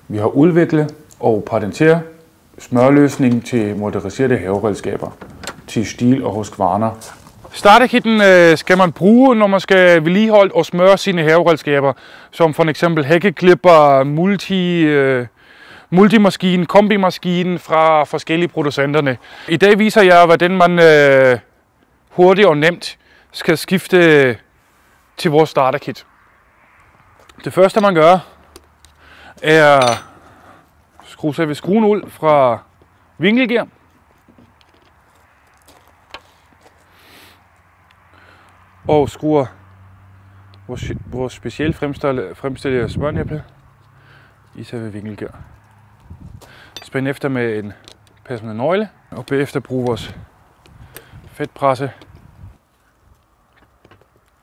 Vi har udviklet og patenteret smørløsning til motoriserede haveredskaber til Stihl og Husqvarna. Starterkitten skal man bruge, når man skal vedligeholde og smøre sine haveredskaber, som for eksempel hækkeklipper, multimaskinen, kombimaskinen fra forskellige producenterne. I dag viser jeg, hvordan man hurtigt og nemt skal skifte til vores starterkit. Det første man gør, er skrue selve skruen ud fra vinkelgear. Og skruer vores specielt fremstillede smørnæppe i selve vinkelgear. Spænd efter med en passende nøgle, og bagefter bruge vores fedtpresse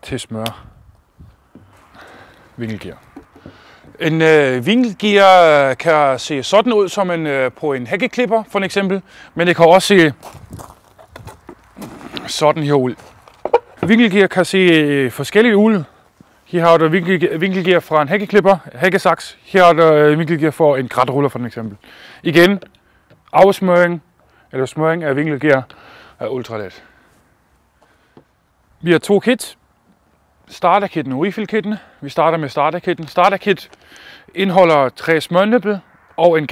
til smør vinkelgear. En vinkelgear kan se sådan ud som på en hækkeklipper for eksempel, men det kan også se sådan her ud. Vinkelgear kan se forskellige ud. Her har du vinkelgear fra en hækkeklipper, hækkesaks. Her er der vinkelgear for en kratruller for eksempel. Igen, afsmøring eller smøring af vinkelgear er ultralet. Vi har to kits. Starterkitten og refill-kitten. Vi starter med starterkitten. Starterkit indeholder 3 smørnæppe og en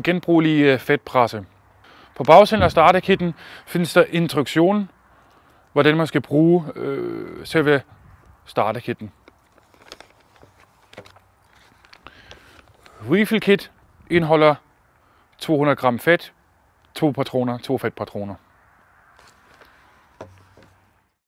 genbrugelig fedtpresse. På bagsiden af starterkitten findes der instruktion, hvordan man skal bruge selve starterkitten. Refill kit indeholder 200 gram fedt, 2 fedtpatroner.